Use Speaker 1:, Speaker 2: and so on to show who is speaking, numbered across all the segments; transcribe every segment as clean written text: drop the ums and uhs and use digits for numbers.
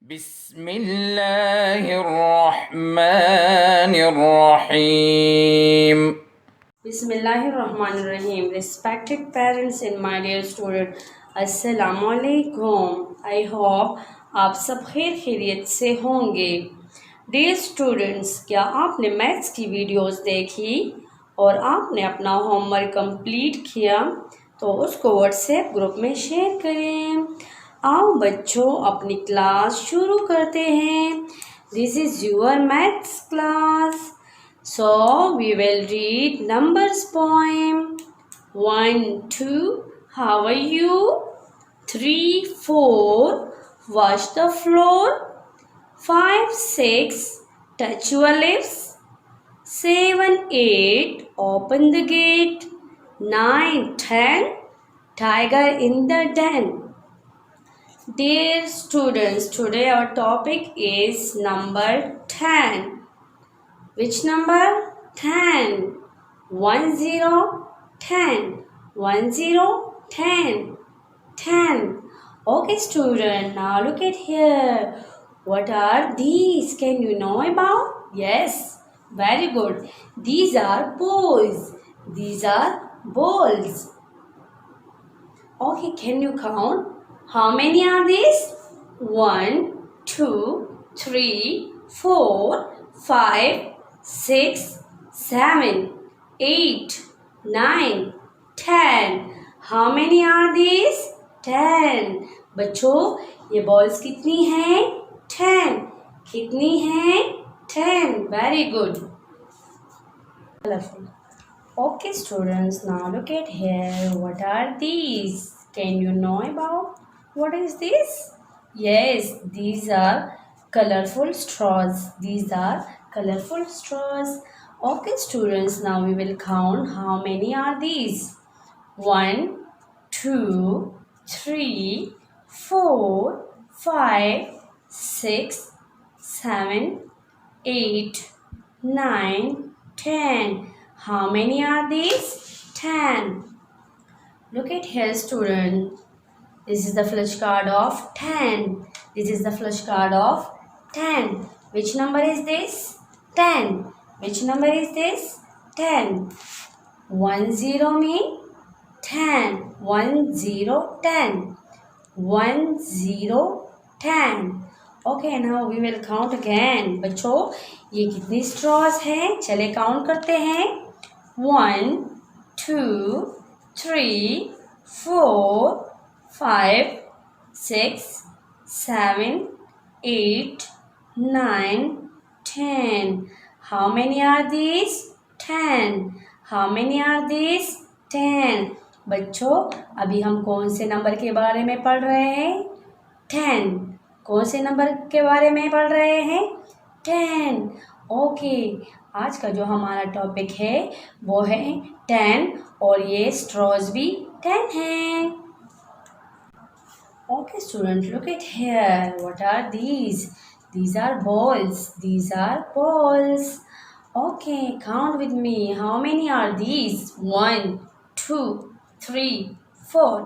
Speaker 1: Bismillahirrahmanirrahim.
Speaker 2: Bismillahirrahmanirrahim. Respected parents and my dear student, Assalamu alaikum. I hope आप सब खैर खैरियत से होंगे। डियर स्टूडेंट्स, क्या आपने मैथ्स की वीडियोस देखी और आपने अपना होमवर्क कंप्लीट किया? तो उसको व्हाट्सएप ग्रुप में शेयर करें। आओ बच्चों, अपनी क्लास शुरू करते हैं। This is your maths class. So we will read numbers poem. 1, 2, how are you? 3, 4, wash the floor. 5, 6, touch your lips. 7, 8, open the gate. 9, 10, tiger in the den. Dear students, today our topic is number 10. Which number? 10. 1 0 10. 1 0 10. 10. Okay student, now look at here. What are these? Can you know about? Yes, very good. These are boys. These are balls. Okay, can you count? How many are these? 1, 2, 3, 4, 5, 6, 7, 8, 9, 10. How many are these? 10. बच्चों, ये balls कितनी हैं? 10. कितनी हैं? 10. Very good. Colorful. Okay students, now look at here. What are these? Can you know about what is this? Yes, these are colorful straws. These are colorful straws. Okay students, now we will count how many are these. 1, 2, 3, 4, 5, 6, 7, 8, 9, 10. How many are these? 10. Look at here student. This is the flashcard of 10. This is the flashcard of 10. Which number is this? 10. Which number is this? 10. 1 0 mean 10. 1 0 10. 1 0 10. Okay, now we will count again. बच्चों, ये कितनी straws हैं? चले count करते हैं. 1, 2, 3, 4, 5, 6, 7, 8, 9, 10. How many are these? 10. How many are these? 10. बच्चों, अभी हम कौन से नंबर के बारे में पढ़ रहे हैं? 10. कौन से नंबर के बारे में पढ़ रहे हैं? 10. ओके, आज का जो हमारा टॉपिक है वो है 10 और ये स्ट्रॉज भी 10 हैं। Okay student, look at here. What are these? These are balls. These are balls. Okay, count with me. How many are these? 1, 2, 3, 4,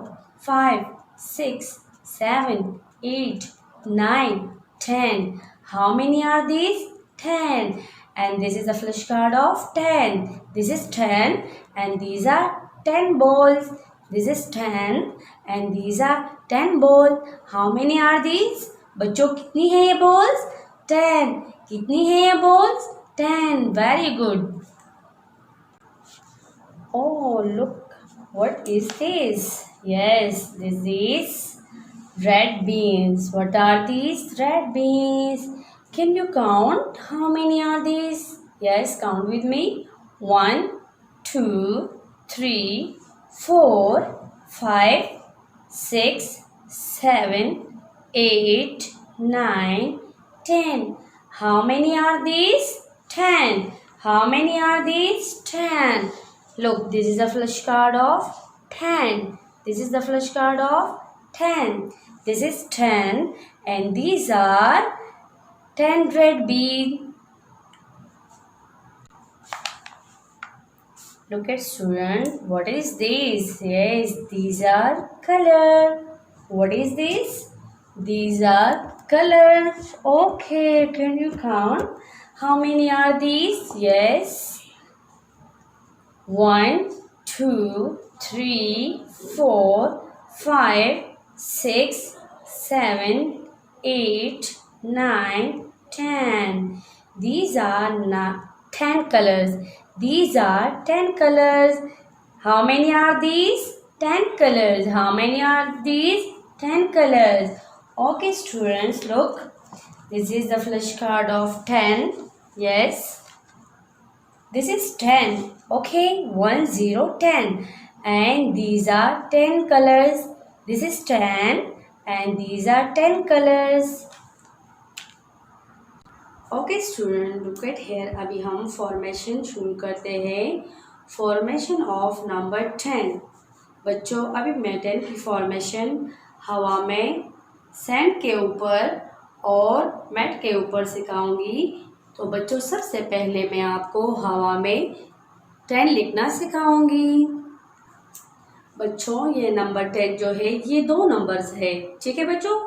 Speaker 2: 5, 6, 7, 8, 9, 10. How many are these? 10. And this is a flashcard of 10. This is 10 and these are 10 balls. This is 10 and these are 10 balls. How many are these? बच्चों, कितनी है ये balls? 10. कितनी है ये balls? 10. Very good. Oh, look. What is this? Yes, this is red beans. What are these? Red beans. Can you count? How many are these? Yes, count with me. 1, 2, 3, 4, 5, 6, 7, 8, 9, 10. How many are these? 10. How many are these? 10. Look, this is a flashcard of 10. This is the flashcard of 10. This is 10 and these are 10 red beans. Look at student. What is this? Yes, these are color. What is this? These are color. Okay, can you count? How many are these? Yes. 1, 2, 3, 4, 5, 6, 7, 8, 9, 10. These are 10 colors. These are 10 colors. How many are these? 10 colors. How many are these? 10 colors. Okay, students, look. This is the flashcard of 10. Yes. This is 10. Okay, 1, 0, 10. And these are 10 colors. This is 10 and these are 10 colors. Okay student, look at here. अभी हम formation शुरू करते हैं. Formation of number 10. बच्चों अभी मैं 10 की formation हवा में, सैंड के ऊपर और मैट के ऊपर सिखाऊंगी. तो बच्चों सबसे पहले मैं आपको हवा में 10 लिखना सिखाऊंगी. बच्चों ये नंबर 10 जो है ये दो नंबर्स है. ठीक है बच्चों,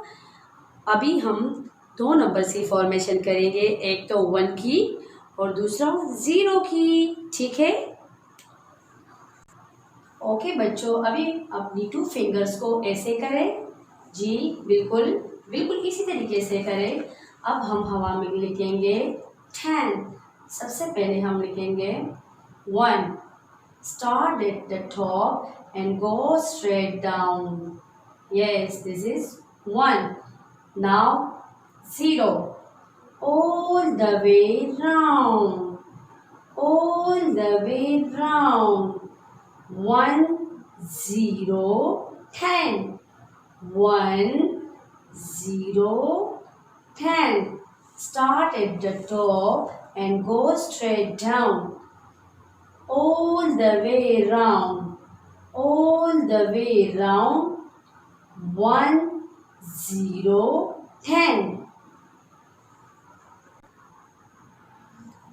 Speaker 2: अभी हम दो नंबर्स की फॉर्मेशन करेंगे. एक तो 1 की और दूसरा 0 की. ठीक है. ओके बच्चों, अभी अपनी 2 फिंगर्स को ऐसे करें. जी बिल्कुल बिल्कुल इसी तरीके से करें. अब हम हवा में लिखेंगे 10. सबसे पहले हम लिखेंगे 1. Start at the top and go straight down. Yes, this is 1. Now 0. All the way round. All the way round. 1, 0, 10. 1, 0, 10. Start at the top and go straight down. All the way round. All the way round. 1, 0, 10.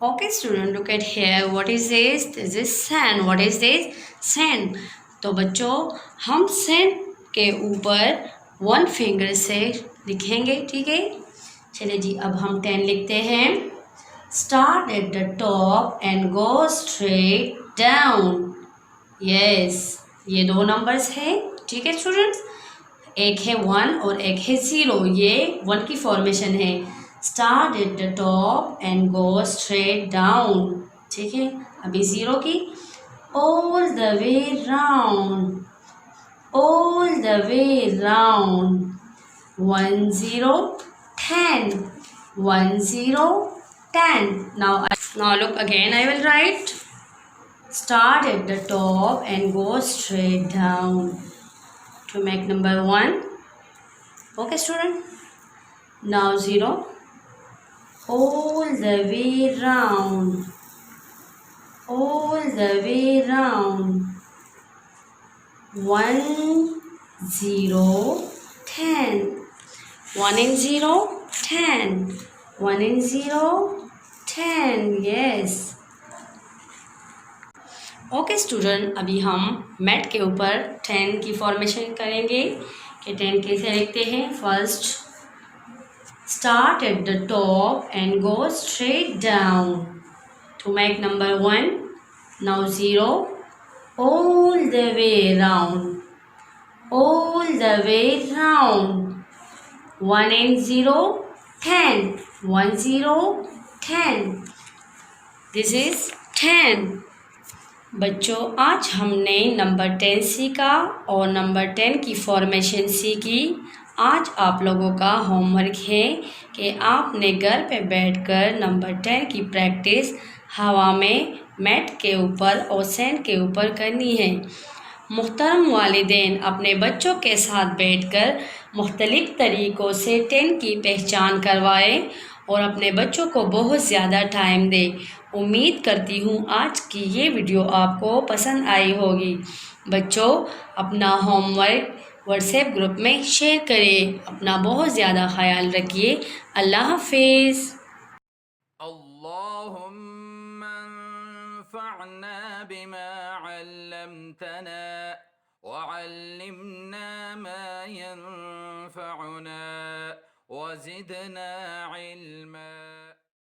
Speaker 2: Okay student, look at here. What is this? This is sand. What is this? Sand. तो बच्चों हम sand के ऊपर 1 finger से लिखेंगे. ठीक है. चलिए जी, अब हम 10 लिखते हैं. Start at the top and go straight down. Yes, ये दो नंबर्स है. ठीक है स्टूडेंट्स, एक है 1 और एक है 0. ये 1 की फॉर्मेशन है. Start at the top and go straight down. ठीक है. अभी 0 की. All the way round. All the way round. 1, 0, 10. 1, 0, 10. Now look again. I will write. Start at the top and go straight down to make number 1. Okay student. Now 0. All the way round. All the way round. 1, 0, 10. 1 and 0, 10. 1 and 0, 10. Yes. Okay student, अभी हम mat के ऊपर 10 की formation करेंगे कि 10 कैसे लिखते हैं. First, start at the top and go straight down to make number 1. Now 0. All the way round. All the way round. 1 and 0, 10. 1, 0, 10. This is 10. बच्चों आज हमने नंबर 10 सीखा और नंबर 10 की फॉर्मेशन सीखी. आज आप लोगों का होमवर्क है कि आपने घर पे बैठकर नंबर 10 की प्रैक्टिस हवा में, मैट के ऊपर और सैंड के ऊपर करनी है. मुहतरम वालिदैन अपने बच्चों के साथ बैठकर मुख्तलिफ़ तरीक़ों से 10 की पहचान करवाएं और अपने बच्चों को बहुत ज़्यादा टाइम दें. उम्मीद करती हूँ आज की ये वीडियो आपको पसंद आई होगी. बच्चों अपना होमवर्क व्हाट्सएप ग्रुप में शेयर करें. अपना बहुत ज़्यादा ख्याल रखिए. अल्लाह हाफिज़.
Speaker 1: अल्लाहुम्मा अन्फ़अना बिमा अल्लमतना वअल्लिमना मा यंफ़अना وزدنا علما.